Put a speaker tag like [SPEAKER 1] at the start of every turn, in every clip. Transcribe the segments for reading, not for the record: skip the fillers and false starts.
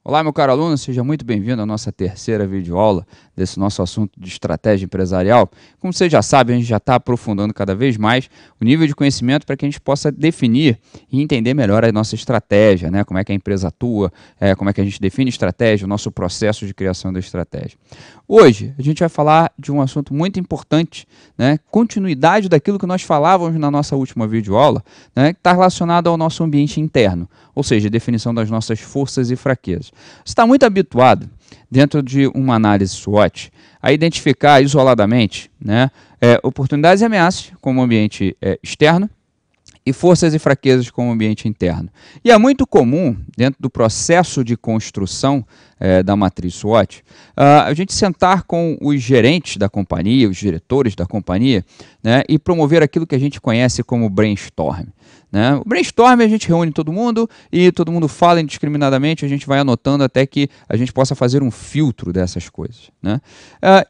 [SPEAKER 1] Olá, meu caro aluno, seja muito bem-vindo à nossa terceira videoaula desse nosso assunto de estratégia empresarial. Como você já sabe, a gente já está aprofundando cada vez mais o nível de conhecimento para que a gente possa definir e entender melhor a nossa estratégia, né? Como é que a empresa atua, como é que a gente define estratégia, o nosso processo de criação da estratégia. Hoje, a gente vai falar de um assunto muito importante, né? Continuidade daquilo que nós falávamos na nossa última videoaula, né? Que está relacionado ao nosso ambiente interno, ou seja, a definição das nossas forças e fraquezas. Você está muito habituado, dentro de uma análise SWOT, a identificar isoladamente, né, oportunidades e ameaças como ambiente externo e forças e fraquezas como ambiente interno. E é muito comum, dentro do processo de construção da matriz SWOT, a gente sentar com os gerentes da companhia, os diretores da companhia, né, e promover aquilo que a gente conhece como brainstorm. Né? O brainstorm, a gente reúne todo mundo e todo mundo fala indiscriminadamente, a gente vai anotando até que a gente possa fazer um filtro dessas coisas. Né?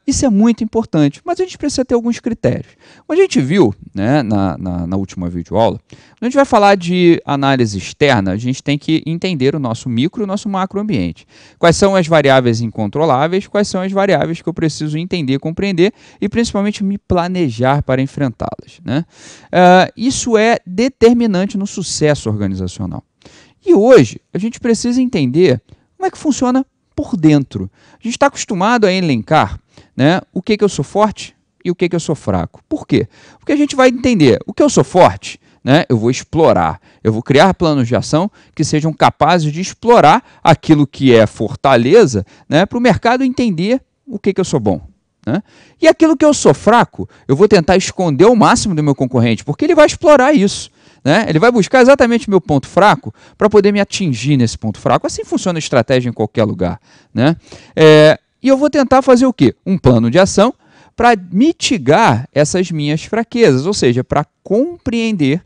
[SPEAKER 1] Isso é muito importante, mas a gente precisa ter alguns critérios. Como a gente viu, né, na última videoaula, quando a gente vai falar de análise externa, a gente tem que entender o nosso micro e o nosso macro ambiente. Quais são as variáveis incontroláveis, quais são as variáveis que eu preciso entender, compreender e principalmente me planejar para enfrentá-las. Né? Isso é determinante no sucesso organizacional. E hoje a gente precisa entender como é que funciona por dentro. A gente está acostumado a elencar, né, o que eu sou forte e o que eu sou fraco. Por quê? Porque a gente vai entender o que eu sou forte, né, eu vou explorar, eu vou criar planos de ação que sejam capazes de explorar aquilo que é fortaleza, né, para o mercado entender o que eu sou bom. Né? E aquilo que eu sou fraco, eu vou tentar esconder o máximo do meu concorrente, porque ele vai explorar isso. Né? Ele vai buscar exatamente o meu ponto fraco para poder me atingir nesse ponto fraco. Assim funciona a estratégia em qualquer lugar. Né? E eu vou tentar fazer o quê? Um plano de ação para mitigar essas minhas fraquezas, ou seja, para compreender,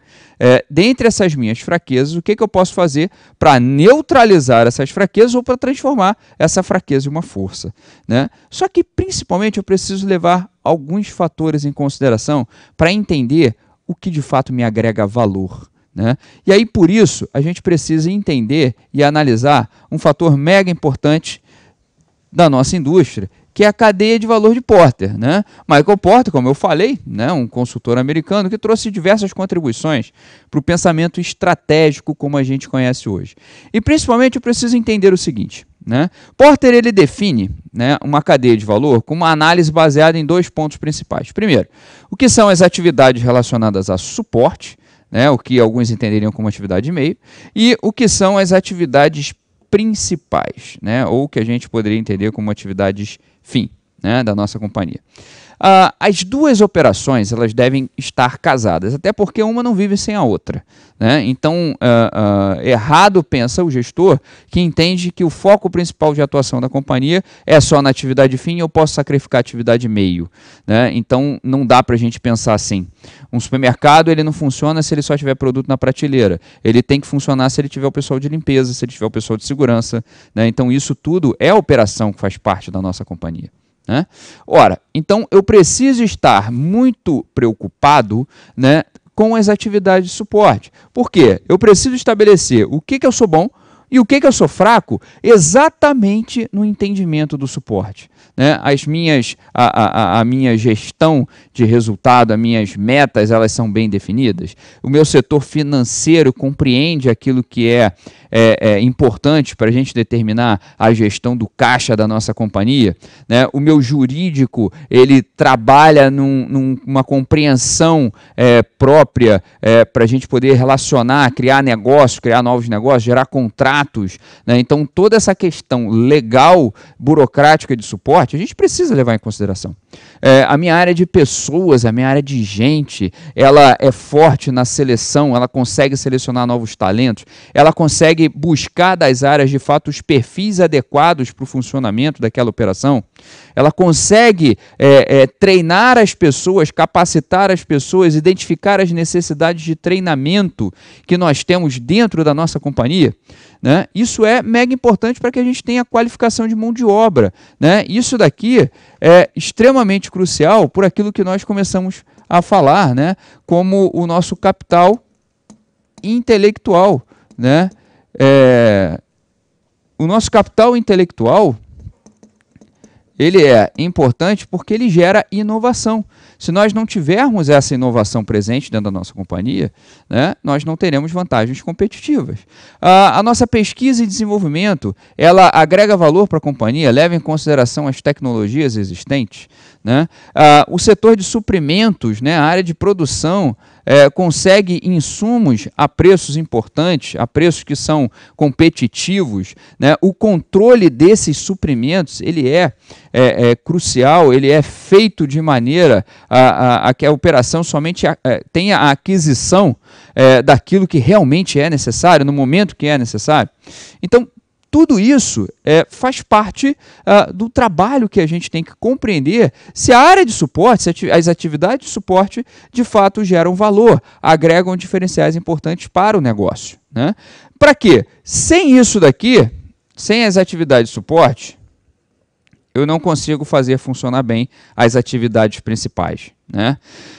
[SPEAKER 1] dentre essas minhas fraquezas, o que eu posso fazer para neutralizar essas fraquezas ou para transformar essa fraqueza em uma força. Né? Só que, principalmente, eu preciso levar alguns fatores em consideração para entender o que de fato me agrega valor. Né? E aí, por isso, a gente precisa entender e analisar um fator mega importante da nossa indústria, que é a cadeia de valor de Porter. Né? Michael Porter, como eu falei, né, um consultor americano que trouxe diversas contribuições para o pensamento estratégico como a gente conhece hoje. E principalmente eu preciso entender o seguinte. Né? Porter ele define, né, uma cadeia de valor com uma análise baseada em dois pontos principais. Primeiro, o que são as atividades relacionadas a suporte, né, o que alguns entenderiam como atividade de meio, e o que são as atividades principais, né, ou que a gente poderia entender como atividades fim, né, da nossa companhia. As duas operações elas devem estar casadas, até porque uma não vive sem a outra. Né? Então, errado pensa o gestor que entende que o foco principal de atuação da companhia é só na atividade fim e eu posso sacrificar a atividade meio. Né? Então, não dá para a gente pensar assim. Um supermercado ele não funciona se ele só tiver produto na prateleira. Ele tem que funcionar se ele tiver o pessoal de limpeza, se ele tiver o pessoal de segurança. Né? Então, isso tudo é operação que faz parte da nossa companhia. Né? Ora, então eu preciso estar muito preocupado, né, com as atividades de suporte. Por quê? Eu preciso estabelecer o que eu sou bom e o que eu sou fraco exatamente no entendimento do suporte. Né? A minha gestão de resultado, as minhas metas, elas são bem definidas. O meu setor financeiro compreende aquilo que é importante para a gente determinar a gestão do caixa da nossa companhia. Né? O meu jurídico ele trabalha numa compreensão própria para a gente poder relacionar, criar negócios, criar novos negócios, gerar contratos. Né? Então, toda essa questão legal, burocrática de suporte, a gente precisa levar em consideração. A minha área de pessoas, a minha área de gente, ela é forte na seleção, ela consegue selecionar novos talentos, ela consegue buscar das áreas, de fato, os perfis adequados para o funcionamento daquela operação, ela consegue treinar as pessoas, capacitar as pessoas, identificar as necessidades de treinamento que nós temos dentro da nossa companhia. Né? Isso é mega importante para que a gente tenha qualificação de mão de obra. Né? Isso daqui é extremamente crucial por aquilo que nós começamos a falar, né? Como o nosso capital intelectual. Né? o nosso capital intelectual, ele é importante porque ele gera inovação. Se nós não tivermos essa inovação presente dentro da nossa companhia, né, nós não teremos vantagens competitivas. A nossa pesquisa e desenvolvimento, ela agrega valor para a companhia, leva em consideração as tecnologias existentes, né? O setor de suprimentos, né, a área de produção, consegue insumos a preços importantes, a preços que são competitivos, né? O controle desses suprimentos ele é crucial, ele é feito de maneira a que a operação somente tenha a aquisição daquilo que realmente é necessário, no momento que é necessário. Então, tudo isso faz parte do trabalho que a gente tem que compreender se a área de suporte, se as atividades de suporte, de fato geram valor, agregam diferenciais importantes para o negócio, né? Para quê? Sem isso daqui, sem as atividades de suporte, eu não consigo fazer funcionar bem as atividades principais, né?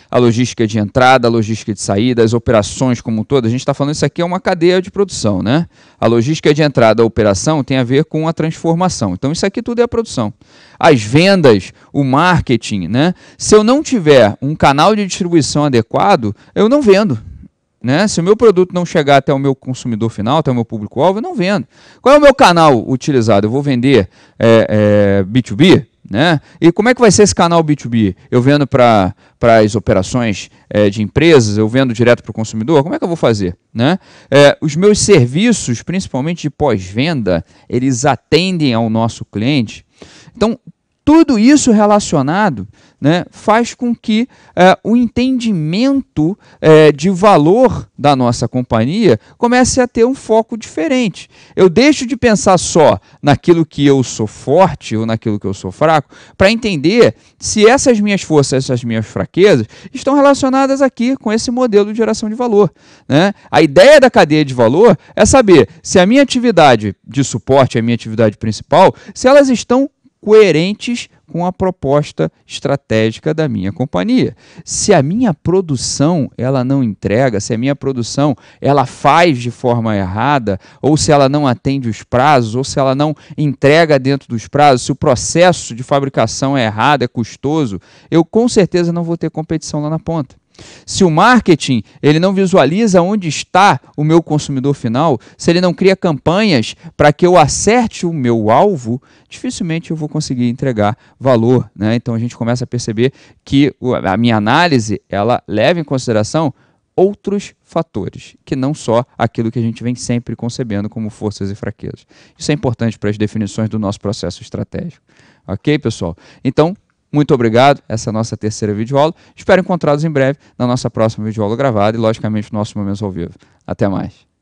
[SPEAKER 1] A logística de entrada, a logística de saída, as operações como um todo. A gente está falando isso aqui é uma cadeia de produção, né? A logística de entrada, a operação tem a ver com a transformação. Então isso aqui tudo é a produção. As vendas, o marketing, né? Se eu não tiver um canal de distribuição adequado, eu não vendo, né? Se o meu produto não chegar até o meu consumidor final, até o meu público-alvo, eu não vendo. Qual é o meu canal utilizado? Eu vou vender B2B? Né? E como é que vai ser esse canal B2B? Eu vendo para as operações de empresas, eu vendo direto para o consumidor? Como é que eu vou fazer? Né? Os meus serviços, principalmente de pós-venda, eles atendem ao nosso cliente. Então, tudo isso relacionado, né, faz com que o entendimento de valor da nossa companhia comece a ter um foco diferente. Eu deixo de pensar só naquilo que eu sou forte ou naquilo que eu sou fraco, para entender se essas minhas forças, essas minhas fraquezas estão relacionadas aqui com esse modelo de geração de valor, né? A ideia da cadeia de valor é saber se a minha atividade de suporte, a minha atividade principal, se elas estão coerentes com a proposta estratégica da minha companhia. Se a minha produção ela não entrega, se a minha produção ela faz de forma errada, ou se ela não atende os prazos, ou se ela não entrega dentro dos prazos, se o processo de fabricação é errado, é custoso, eu com certeza não vou ter competição lá na ponta. Se o marketing ele não visualiza onde está o meu consumidor final, se ele não cria campanhas para que eu acerte o meu alvo, dificilmente eu vou conseguir entregar valor, né? Então a gente começa a perceber que a minha análise ela leva em consideração outros fatores, que não só aquilo que a gente vem sempre concebendo como forças e fraquezas. Isso é importante para as definições do nosso processo estratégico. Ok, pessoal? Então, muito obrigado, essa é a nossa terceira videoaula. Espero encontrá-los em breve na nossa próxima videoaula gravada e, logicamente, no nosso Momentos ao Vivo. Até mais.